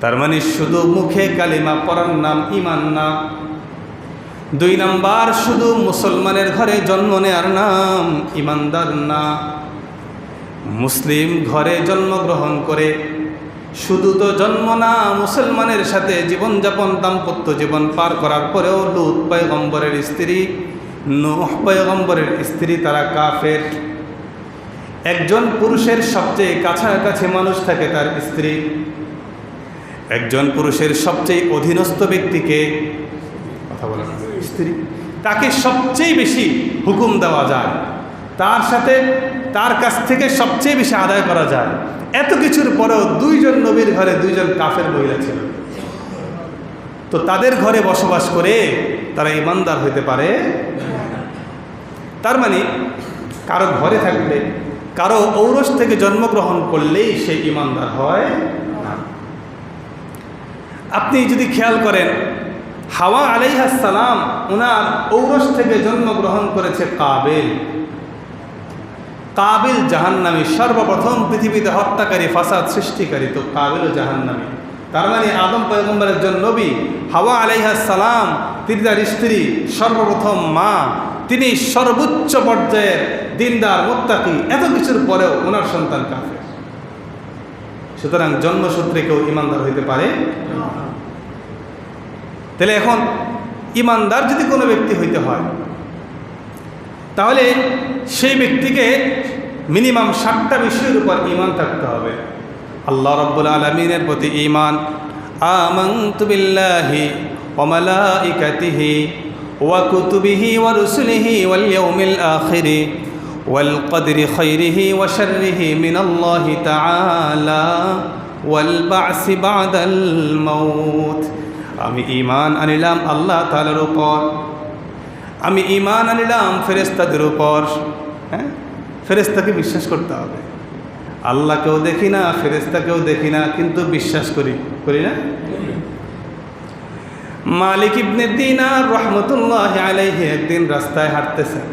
তার মানে শুধু মুখে কালিমা পড়ার নাম ঈমান না। 2 নাম্বার, শুধু মুসলমানের ঘরে জন্ম নেয়ার নাম ঈমানদার না। মুসলিম ঘরে জন্মগ্রহণ করে শুধু তো জন্ম না, মুসলমানের সাথে জীবনযাপন দাম্পত্য জীবন পার করার পরেও লূত পয়গম্বরের স্ত্রী, নূহ পয়গম্বরের স্ত্রী তারা কাফের। একজন পুরুষের সবচেয়ে কাছাকাছি মানুষ থাকে তার স্ত্রী। একজন পুরুষের সবচেয়ে অধীনস্থ ব্যক্তিকে কথা বলে না, স্ত্রী, তাকে সবচেয়ে বেশি হুকুম দেওয়া যায়, তার সাথে তার কাছ থেকে সবচেয়ে বেশি আদায় করা যায়। এত কিছুর পরেও 2 জন নবীর ঘরে 2 জন কাফের মহিলা ছিল। তো তাদের ঘরে বসবাস করে তারা ঈমানদার হতে পারে? তার মানে কারো ঘরে থাকলে, কারো ঔরস থেকে জন্মগ্রহণ করলেই সে ঈমানদার হয় না। আপনি যদি খেয়াল করেন, হাওয়া আলাইহিস সালাম ওনার ঔরস থেকে জন্মগ্রহণ করেছে কাবিল। কাবিল জাহান্নামী, সর্বপ্রথম পৃথিবীতে হত্যাকারী, ফাসাদ সৃষ্টিকারী, তো কাবিলও জাহান্নামী। তার মানে আদম পয়গম্বর একজন নবী, হাওয়া আলাইহিস সালাম তিনি তার স্ত্রী, সর্বপ্রথম মা, তিনি সর্বোচ্চ পর্যায়ের দিনদার মুত্তাকি, এত কিছুর পরেও ওনার সন্তান কাফের। সুতরাং জন্মসূত্রে কেউ ঈমানদার হইতে পারে? তাহলে এখন ঈমানদার যদি কোনো ব্যক্তি হইতে হয়, তাহলে সেই ব্যক্তিকে মিনিমাম 7টা বিষয়ের উপর ঈমান থাকতে হবে। আল্লাহ রাব্বুল আলামিনের প্রতি ঈমান, আমানতু বিল্লাহি ওয়া মালাইকাতিহি ওয়া কুতুবিহি ওয়া রুসুলিহি ওয়াল ইয়াউমিল আখিরি ওয়াল কদরি খাইরিহি ওয়া শাররিহি মিনাল্লাহি তাআলা ওয়াল বা'সি বা'দাল মাউত। আমি ঈমান আনিলাম আল্লাহ তাআলার উপর, আমি ঈমান আনিলাম ফেরেশতাদের উপর। হ্যাঁ, ফেরেশতাকে বিশ্বাস করতে হবে। আল্লাহকেও দেখি না, ফেরেশতাকেও দেখি না, কিন্তু বিশ্বাস করি না? মালিক ইবনে দিনার রহমতুল্লাহি আলাইহি একদিন রাস্তায় হাঁটতেছেন।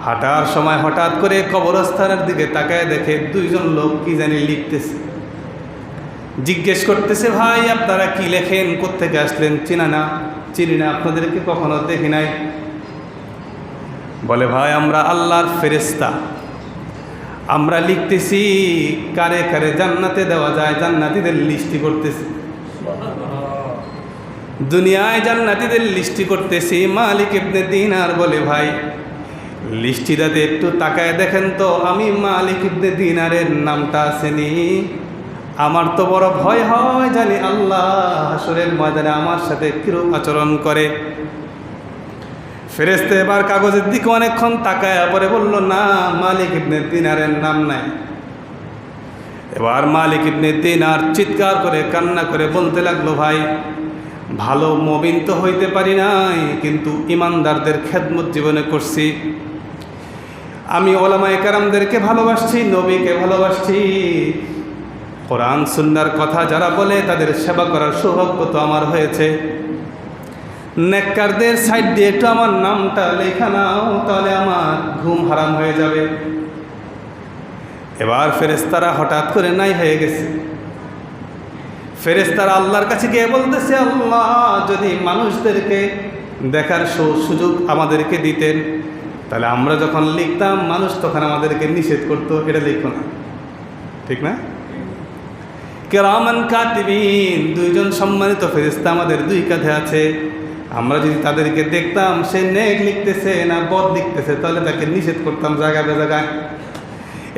হাঁটার সময় হঠাৎ করে কবরস্থানের দিকে তাকায় দেখে 2 জন লোক কি জানি লিখতেছে। জিজ্ঞেস করতেছে, ভাই আপনারা কি লেখেন, কোত্থেকে আসলেন? চিনি না, আপনাদেরকে কখনো দেখি নাই। বলে, ভাই আমরা আল্লাহর ফেরেশতা, আমরা লিখতেছি কারে কারে জান্নাতে দেওয়া যায়, জান্নাতীদের লিস্টি করতেছি। দুনিয়ায় জান্নাতীদের লিস্টি করতেছি। মালিক ইবনে দিনার বলে, ভাই লিস্টিটাতে একটু তাকায় দেখেন তো, আমি মালিক ইবনে দিনারের নামটা আসেনি। আমার তো বড় ভয় হয়, জানি আল্লাহ হাসরের ময়দানে আমার সাথে কিরূপ আচরণ করে। ফেরেশতা এবার কাগজের দিকে অনেকক্ষণ তাকায় পরে বলল, না, মালিক ইবনে দিনারের নাম নাই। এবার মালিক ইবনে দিনার চিৎকার করে কান্না করে বলতে লাগলো, ভাই ভালো মুমিন তো হইতে পারি নাই, কিন্তু ঈমানদারদের খেদমত জীবনে করছি। আমি ওলামায়ে কেরামদেরকে ভালোবাসছি, নবীকে ভালোবাসছি, কোরআন সুন্নাহর কথা যারা বলে তাদের সেবা করার সৌভাগ্য তো আমার হয়েছে। নেককারদের সাইড দিয়ে একটু আমার নামটা লেখা নাও, তাহলে আমার ঘুম হারাম হয়ে যাবে। এবার ফেরেশতারা হঠাৎ করে নাই হয়ে গেছে। ফেরেশতারা আল্লাহর কাছে গিয়ে বলতেছে, আল্লাহ যদি মানুষদেরকে দেখার সুযোগ আমাদেরকে দিতেন, তাহলে আমরা যখন লিখতাম মানুষ তখন আমাদেরকে নিষেধ করতো, এটা লিখো না। ঠিক না? কিরামান কাতিবিন, 2 জন সম্মানিত ফেরেশতা আমাদের 2 কাঁধে আছে। আমরা যদি তাদেরকে দেখতাম সে নেক লিখতেছে না বদ লিখতেছে, তাহলে তাকে নিষেধ করতাম জায়গা বেজাগায়।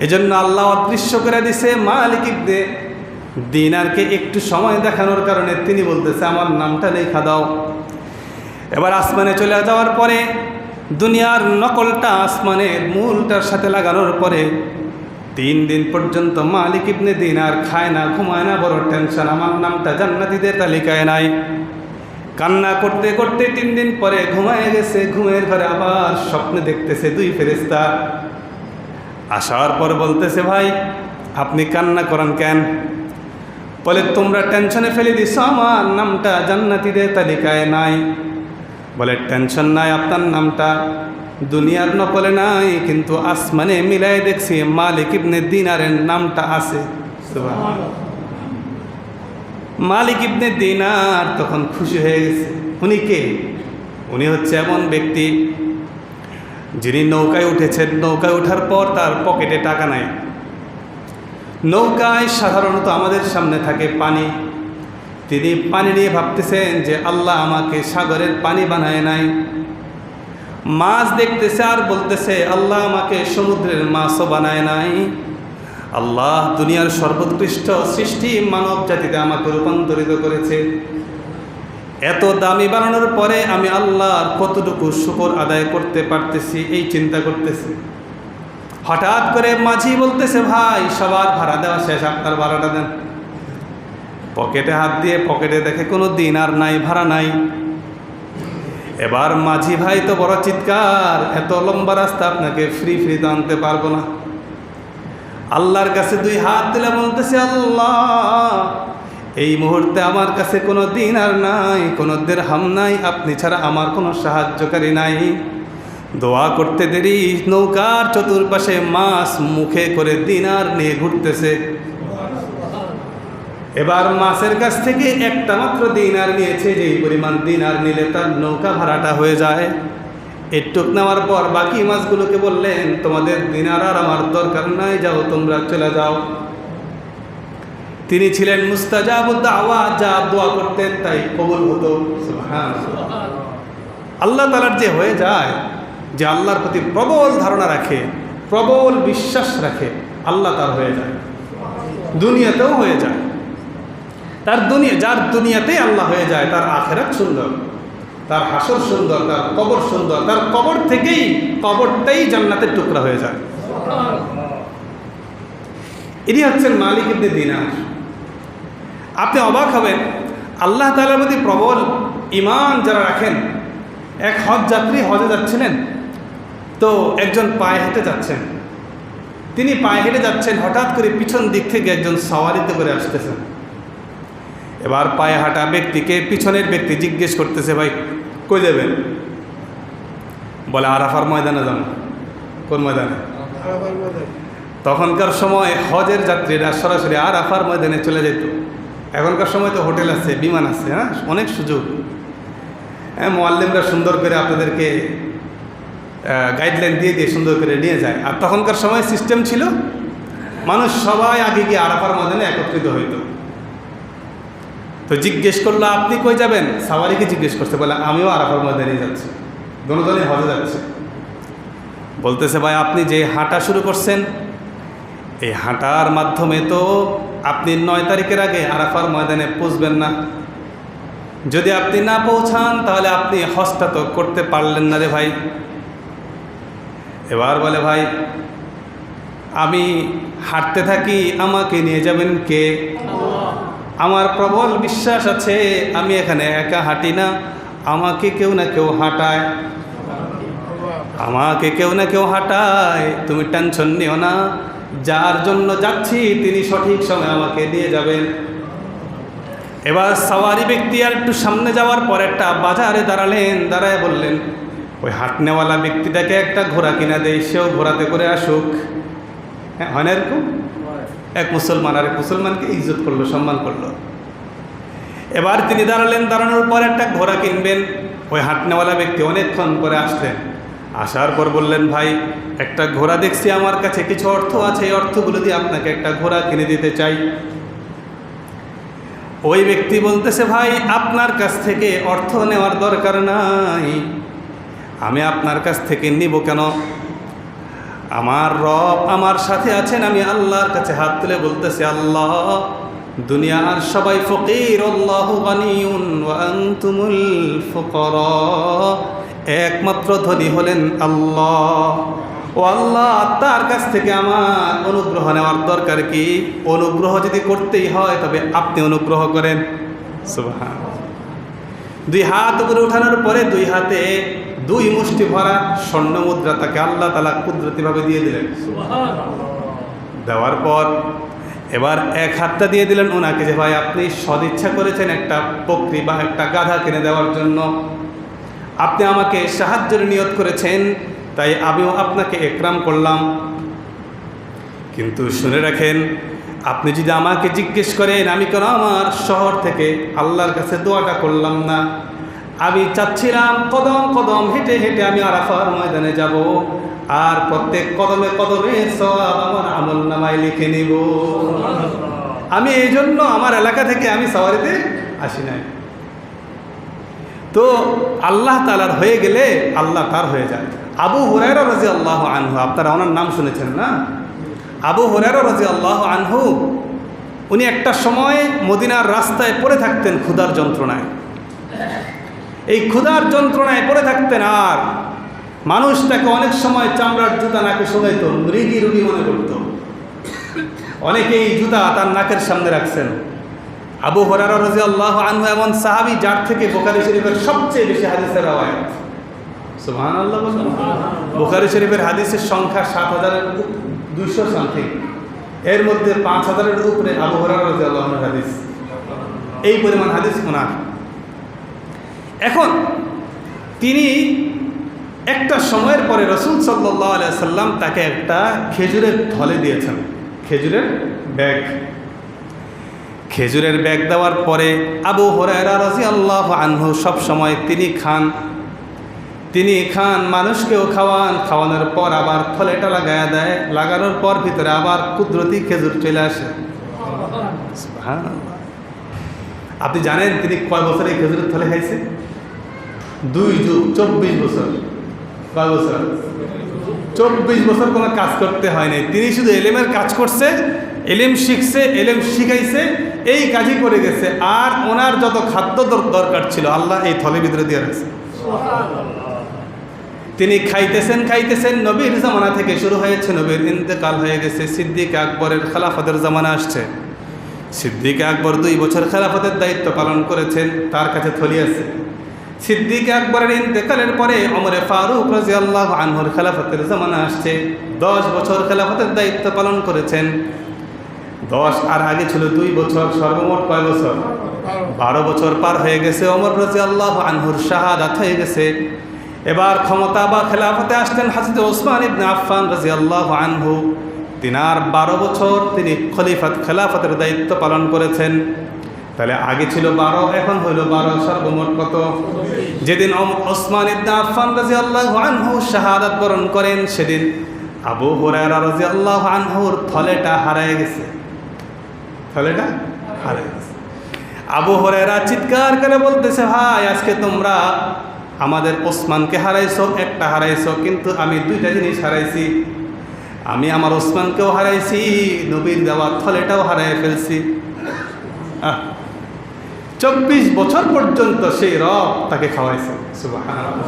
এজন্য আল্লাহ অদৃশ্য করে দিছে। মালিক ইবনে দিনারকে একটু সময় দেখানোর কারণে তিনি বলতেছে, আমার নামটা লেখা দাও। এবার আসমানে চলে যাওয়ার পরে দুনিয়ার নকলটা আসমানের মূলটার সাথে লাগানোর পরে 3 দিন পর্যন্ত মালিক ইবনে দিনার খায় না, ঘুমায় না, বড় টেনশন, আমার নামটা জান্নাতীদের তালিকায় নাই। কান্না করতে করতে 3 দিন পরে ঘুমায় গেছে। ঘুমের ঘরে আবার স্বপ্নে দেখতেছে 2 ফেরেশতা। আসার পর বলতেছে, ভাই আপনি কান্না করেন কেন? বলে, তোমরা টেনশনে ফেলে দিছ, আমার নামটা জান্নাতীদের তালিকায় নাই। বলে, টেনশন নাই, আপনার নামটা দুনিয়ার নকলে নাই, কিন্তু আসমানে মিলাই দেখছি মালিক ইবনে দিনারের নামটা আছে। সুবহানাল্লাহ। মালিক ইবনে দিনার তখন খুশি হয়ে গেছে। উনি কে? উনি হচ্ছে এমন ব্যক্তি যিনি নৌকায় উঠেছেন, নৌকায় ওঠার পর তার পকেটে টাকা নাই। নৌকায় সাধারণত আমাদের সামনে থাকে পানি, তিনি পানি নিয়ে ভাবতেছেন যে আল্লাহ আমাকে সাগরের পানি বানায় নাই। মাছ দেখতেছে আর বলতেছে আল্লাহ আমাকে সমুদ্রের মাছও বানায় নাই। আল্লাহ দুনিয়ার সর্বোৎকৃষ্ট সৃষ্টি মানব জাতিতে আমাকে রূপান্তরিত করেছে। এত দামি বানানোর পরে আমি আল্লাহর কতটুকু শুকর আদায় করতে পারতেছি এই চিন্তা করতেছি। হঠাৎ করে মাঝি বলতেছে ভাই সবার ভাড়া দেওয়া শেষ, আপনার ভাড়াটা দেন। পকেটে হাত দিয়ে পকেটে দেখে কোনো দিনার নাই, ভাড়া নাই। এবার মাঝি ভাই তো বড় চিৎকার, এত লম্বা রাস্তা আপনাকে ফ্রি তো আনতে পারবো না। আল্লাহর কাছে দুই হাত দিলে বলতেছে আল্লাহ এই মুহূর্তে আমার কাছে কোনো দিনার নাই, কোনো দিরহাম নাই, আপনি ছাড়া আমার কোনো সাহায্যকারী নাই। দোয়া করতে দেরি নৌকার চতুর্পাশে মাছ মুখে করে দিনার নিয়ে ঘুরতেছে। এবার মাছের কাছ থেকে একটা মাত্র দিনার নিয়েছে, যেই পরিমাণ দিনার নিলে তার নৌকা ভাড়াটা হয়ে যায়। একটু নেওয়ার পর বাকি মাছগুলোকে বললেন তোমাদের দিনার আর আমার দরকার নাই, যাও তোমরা চলে যাও। তিনি ছিলেন মুস্তাজাবুদ দাওয়া, যা দোয়া করতেন তাই কবুল হতো। সুবহানাল্লাহ। আল্লাহ তাআলার যে হয়ে যায়, যে আল্লাহর প্রতি প্রবল ধারণা রাখে, প্রবল বিশ্বাস রাখে, আল্লাহ তার হয়ে যায়, দুনিয়াতেও হয়ে যায়। তার দুনিয়া, যার দুনিয়াতেই আল্লাহ হয়ে যায় তার আখিরাত সুন্দর, তার হাসর সুন্দর, তার কবর সুন্দর, তার কবর থেকেই কবরটাই জান্নাতের টুকরা হয়ে যায়। ইনি হচ্ছেন মালিক ইবনে দিনার। আপনি অবাক হবেন, আল্লাহ তাআলার প্রতি প্রবল ঈমান যারা রাখেন। এক হজ যাত্রী হজে যাচ্ছিলেন, তো একজন পায়ে হেঁটে যাচ্ছেন। তিনি পায়ে হেঁটে যাচ্ছেন, হঠাৎ করে পিছন দিক থেকে একজন সাওয়ারিতে করে আসতেছেন। এবার পায়ে হাঁটা ব্যক্তিকে পিছনের ব্যক্তি জিজ্ঞেস করতেছে ভাই কই যাবেন? বলে আরাফার ময়দানে যান। কোন ময়দানে? তখনকার সময় হজের যাত্রীরা সরাসরি আরাফার ময়দানে চলে যেত। এখনকার সময় তো হোটেল আছে, বিমান আছে, হ্যাঁ অনেক সুযোগ। হ্যাঁ মুআল্লিমরা সুন্দর করে আপনাদেরকে গাইডলাইন দিয়ে দিয়ে সুন্দর করে নিয়ে যায়। আর তখনকার সময় সিস্টেম ছিল মানুষ সবাই আগে গিয়ে আরাফার ময়দানে একত্রিত হইত। তো জিজ্ঞেস করলো আপনি কই যাবেন? সাওয়ারিকে জিজ্ঞেস করতে, বলে আমিও আরাফার ময়দানে যাচ্ছি, দুজনেই হজে যাচ্ছে। বলতেছে ভাই আপনি যে হাঁটা শুরু করছেন, এই হাঁটার মাধ্যমে তো আপনি 9 তারিখের আগে আরাফার ময়দানে পৌঁছবেন না। যদি আপনি না পৌঁছান তাহলে আপনি হজটা তো করতে পারলেন না রে ভাই। এবার বলে ভাই আমি হাঁটতে থাকি, আমাকে নিয়ে যাবেন কে? আমার প্রবল বিশ্বাস আছে আমি এখানে একা হাঁটি না, আমাকে কেউ না কেউ হাঁটায়, আমাকে কেউ না কেউ হাঁটায়। তুমি টেনশন নিও না, যার জন্য যাচ্ছি তিনি সঠিক সময় আমাকে নিয়ে যাবেন। এবার সাওয়ারি ব্যক্তি আর একটু সামনে যাওয়ার পর একটা বাজারে দাঁড়ালেন, দাঁড়ায় বললেন ওই হাঁটনেওয়ালা ব্যক্তিটাকে একটা ঘোড়া কিনা দেয়, সেও ঘোড়াতে করে আসুক। হ্যাঁ হয় না এরকম? এক মুসলমান আর এক মুসলমানকে ইজ্জত করলো, সম্মান করলো। এবার তিনি দাঁড়ালেন, দাঁড়ানোর পর একটা ঘোড়া কিনবেন। ওই হাঁটনেওয়ালা ব্যক্তি অনেকক্ষণ পরে আসলেন, আসার পর বললেন ভাই একটা ঘোড়া দেখছি, আমার কাছে কিছু অর্থ আছে, এই অর্থগুলো দিয়ে আপনাকে একটা ঘোড়া কিনে দিতে চাই। ওই ব্যক্তি বলতেছে ভাই আপনার কাছ থেকে অর্থ নেওয়ার দরকার নাই, আমি আপনার কাছ থেকে নিব কেন? আমার রব আমার সাথে আছেন। আমি আল্লাহর কাছে হাত তুলে বলতেছি আল্লাহ দুনিয়ার সবাই ফকির, আল্লাহু গানিয়ুন ওয়া আনতুমুল ফুকারা, একমাত্র ধনী হলেন আল্লাহ। ও আল্লাহ তার কাছ থেকে আমার অনুগ্রহ নেওয়ার দরকার কি? অনুগ্রহ যদি করতেই হয় তবে আপনি অনুগ্রহ করেন। সুবহানাল্লাহ। দুই হাত উপরে উঠানোর পরে দুই হাতে 2 মুষ্টি ভরা স্বর্ণ মুদ্রা তাকে আল্লাহ তাআলা কুদরতিভাবে দিয়ে দিলেন। দেওয়ার পর এবার এক হাতটা দিয়ে দিলেন ওনাকে যে ভাই আপনি সদিচ্ছা করেছেন একটা বকরি বা একটা গাধা কিনে দেওয়ার জন্য, আপনি আমাকে সাহায্যের নিয়ত করেছেন, তাই আমিও আপনাকে একরাম করলাম। কিন্তু শুনে রাখেন আপনি যদি আমাকে জিজ্ঞেস করেন আমি কেন আমার শহর থেকে আল্লাহর কাছে দোয়াটা করলাম না, আমি চাচ্ছিলাম কদম কদম হেঁটে হেঁটে আমি আরাফার ময়দানে যাব, আর প্রত্যেক কদমে কদমে সওয়াব আমার আমলনামায় লিখে নিব। আমি এই জন্য আমার এলাকা থেকে আমি সাওয়ারিতে আসি নাই। তো আল্লাহ তাআলার হয়ে গেলে আল্লাহ তার হয়ে যায়। আবু হুরায়রা রাদিয়াল্লাহু আনহু, আপনারা ওনার নাম শুনেছেন না? আবু হুরায়রা রাদিয়াল্লাহু আনহু, উনি একটা সময় মদিনার রাস্তায় পড়ে থাকতেন ক্ষুধার যন্ত্রণায়। এই ক্ষুধার যন্ত্রণায় পড়ে থাকতেন, আর মানুষ তাকে অনেক সময় চামড়ার জুতা নাকে শোনাইত, মৃগী রুগী মনে করত। অনেকেই জুতা তার নাকের সামনে রাখছেন। আবু হুরায়রা রাদিয়াল্লাহু আনহু এমন সাহাবী যার থেকে বুখারী শরীফের সবচেয়ে বেশি হাদিসের রাওয়ায়াত। সুবহানাল্লাহ। বুখারী শরীফের হাদিসের সংখ্যা ৭,২০০ সামথিং, এর মধ্যে ৫,০০০-এর উপরে আবু হুরায়রা রাদিয়াল্লাহু আনহুর হাদিস। এই পরিমাণ হাদিস ওনার। এখন তিনি একটা সময়ের পরে রাসূল সাল্লাল্লাহু আলাইহি সাল্লাম তাকে একটা খেজুরের থলে দিয়েছেন, খেজুরের ব্যাগ। খেজুরের ব্যাগ দেওয়ার পরে আবু হুরায়রা রাদিয়াল্লাহু আনহু সব সময় তিনি খান, মানুষকেও খাওয়ান, খাওয়ানোর পর আবার থলেটা লাগায়া দেয়, লাগানোর পর ভিতরে আবার কুদরতি খেজুর চলে আসে। সুবহানাল্লাহ। আপনি জানেন তিনি কয় বছর এই খেজুরের থলে খাইছে? 2 যুগ, 24 বছর। কয় বছর? 24 বছর কোনো কাজ করতে হয় নাই। তিনি শুধু এলেমের কাজ করছে, এলেম শিখছে, এলেম শিখাইছে, এই কাজই করে গেছে। আর ওনার যত খাদ্য দরকার ছিল আল্লাহ এই থলের ভিতরে দিয়ে রাখছে। তিনি খাইতেছেন। নবীর জামানা থেকে শুরু হয়েছে, নবীর ইন্তেকাল হয়ে গেছে, সিদ্দিক আকবরের খেলাফতের জামানা আসছে। সিদ্দিক আকবর 2 বছর খেলাফতের দায়িত্ব পালন করেছেন, তার কাছে থলি আছে। সিদ্দিক আকবরের ইন্তেকালের পরে ওমরে ফারুক রাদিয়াল্লাহু আনহুর খেলাফতের জামানা আসছে। 10 বছর খেলাফতের দায়িত্ব পালন করেছেন। 10 আর আগে ছিল 2 বছর, সর্বমোট কয় বছর? 12 বছর পার হয়ে গেছে। ওমর রাদিয়াল্লাহু আনহুর শাহাদাত হয়ে গেছে। এবার ক্ষমতা বা খেলাফতে আসলেন হযরত ওসমান ইবনে আফফান রাদিয়াল্লাহু আনহু। তিনার 12 বছর তিনি খেলাফতের দায়িত্ব পালন করেছেন। তাহলে আগে ছিল 12, এখন হইল 12, সর্বমোট কত? যেদিন ওসমান ইবনে আফফান রাদিয়াল্লাহু আনহু শাহাদাত বরণ করেন, সেদিন আবু হুরায়রা রাদিয়াল্লাহু আনহুর থলেটা হারিয়ে গেছে। থলেটা হারিয়ে গেছে। আবু হুরায়রা চিৎকার করে বলতেছে, ভাই আজকে তোমরা আমাদের ওসমানকে হারাইছো, একটা হারাইছো, কিন্তু আমি 2টা জিনিস হারাইছি। আমি আমার ওসমানকেও হারাইছি, নবীর দেওয়া থলেটাও হারাই ফেলছি। 24 বছর পর্যন্ত সেই রব তাকে খাওয়াইছে। সুবহানাল্লাহ।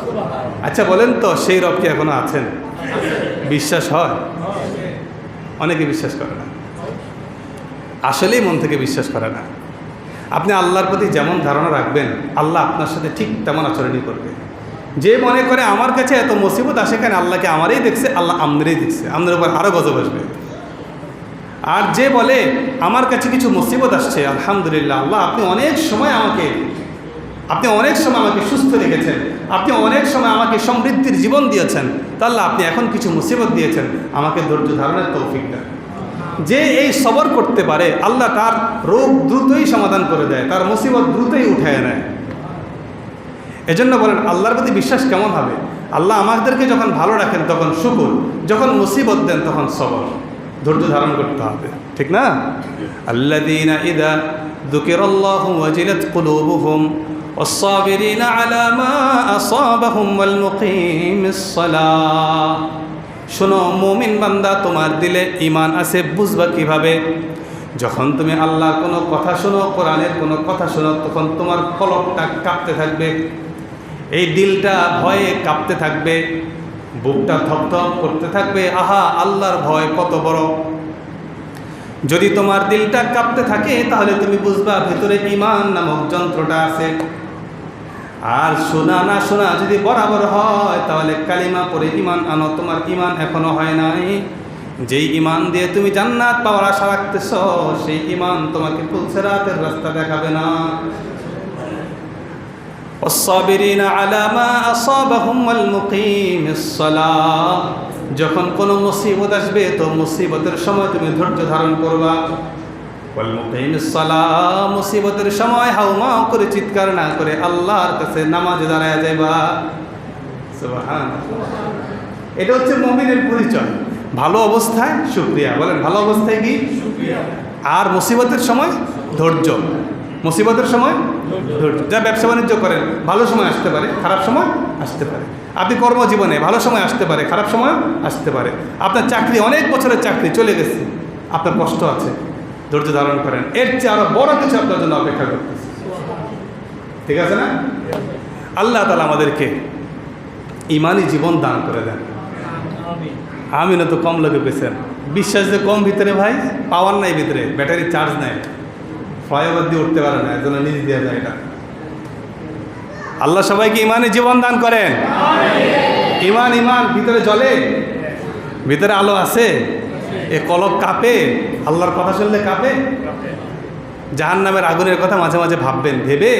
আচ্ছা বলেন তো, সেই রব কি এখনো আছেন? বিশ্বাস হয়? অনেকে বিশ্বাস করে না, আসলেই মন থেকে বিশ্বাস করে না। আপনি আল্লাহর প্রতি যেমন ধারণা রাখবেন, আল্লাহ আপনার সাথে ঠিক তেমন আচরণই করবে। যে মনে করে আমার কাছে এত মুসিবত আসে কেন, আল্লাহকে আমারই দেখছে, আল্লাহ আমনেরই দেখছে, আমনের উপর আরও গজব আসবে। আর যে বলে আমার কাছে কিছু মুসিবত আসছে, আলহামদুলিল্লাহ আল্লাহ আপনি অনেক সময় আমাকে সুস্থ রেখেছেন, আপনি অনেক সময় আমাকে সমৃদ্ধির জীবন দিয়েছেন, তা আল্লাহ আপনি এখন কিছু মুসিবত দিয়েছেন, আমাকে ধৈর্য ধারণের তৌফিক দেন। যে এই সবর করতে পারে, আল্লাহ তার রোগ দ্রুতই সমাধান করে দেয়, তার মুসিবত দ্রুতই উঠায় নেয়। এজন্য বলেন আল্লাহর প্রতি বিশ্বাস কেমন হবে? আল্লাহ আমাদেরকে যখন ভালো রাখেন তখন শুকর, যখন মুসিবত দেন তখন সবর, ধৈর্য ধারণ করতে হবে, ঠিক না? আল্লাযীনা ইযা যুকিরাল্লাহু ওয়াজিলাত কুলুবুহুম ওয়াস-সাবিরিনা আলা মা আসাবাহুম ওয়াল মুকিমিস সালাহ। শোনো মুমিন বান্দা, তোমার দিলে ঈমান আছে, বুঝবা কিভাবে? যখন তুমি আল্লাহর কোনো কথা শোনো, কোরআনের কোনো কথা শোনো, তখন তোমার কলবটা কাঁপতে থাকবে, এই দিলটা ভয়ে কাঁপতে থাকবে, বুকটা থপথপ করতে থাকবে। আহা, আল্লাহর ভয় কত বড়! যদি তোমার দিলটা কাঁপতে থাকে তাহলে তুমি বুঝবা ভিতরে ঈমান নামক যন্ত্রটা আছে। আর শোনা না শোনা যদি বরাবর হয় তাহলে কালিমা পড়ে ঈমান আনো, তোমার ঈমান এখনো হয় নাই। যেই ঈমান দিয়ে তুমি জান্নাত পাওয়ার আশা রাখতেছ, সেই ঈমান তোমাকে পুলসিরাতের রাস্তা দেখাবে না। ওয়াস-সাবিরিনা আলা মা আসাবাহুম ওয়াল মুকিমিস সালাহ। যখন কোনো মুসিবত আসবে তো মুসিবতের সময় তুমি ধৈর্য ধারণ করবা। ওয়াল মুকিমিস সালাহ, মুসিবতের সময় হাউমাউ করে চিৎকার না করে আল্লাহর কাছে নামাজে দাঁড়ায় যাইবা। সুবহানাল্লাহ। এটা হচ্ছে মুমিনের পরিচয়। ভালো অবস্থায় শুকরিয়া, বলেন ভালো অবস্থায় কি শুকরিয়া, আর মুসিবতের সময় ধৈর্য। মুসিবতের সময় ধৈর্য। যা ব্যবসা বাণিজ্য করেন, ভালো সময় আসতে পারে, খারাপ সময় আসতে পারে। আপনি কর্মজীবনে ভালো সময় আসতে পারে, খারাপ সময় আসতে পারে। আপনার চাকরি, অনেক বছরের চাকরি চলে গেছে, আপনার কষ্ট আছে, ধৈর্য ধারণ করেন। এর চেয়ে আরো বড় কিছু আপনার জন্য অপেক্ষা করতেছে। ঠিক আছে না? আল্লাহ তাআলা আমাদেরকে ইমানি জীবন দান করে দেন। আমি না তো কম লোকে পেয়েছেন, বিশ্বাস যে কম ভিতরে ভাই, পাওয়ার নাই ভিতরে, ব্যাটারি চার্জ নাই, ফ্লাইওভার দিয়ে উঠতে পারে না, এর জন্য নিজ দেওয়া যায় এটা। আল্লাহ সবাইকে ইমানে জীবন দান করেন। ইমান ইমান ভিতরে জ্বলে, ভিতরে আলো আছে, এ কলব কাঁপে, আল্লাহর কথা শুনলে কাঁপে। জাহান্নামের আগুনের কথা মাঝে মাঝে ভাববেন, ভেবে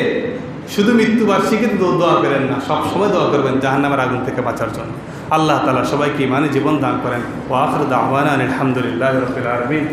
শুধু মৃত্যুবার্ষিকীতে দোয়া করেন না, সব সময় দোয়া করবেন জাহান্নামের আগুন থেকে বাঁচার জন্য। আল্লাহ তাআলা সবাইকে ইমানে জীবন দান করেন। ওয়া আখিরু দাওয়ানা আলহামদুলিল্লাহি রাব্বিল আলামিন।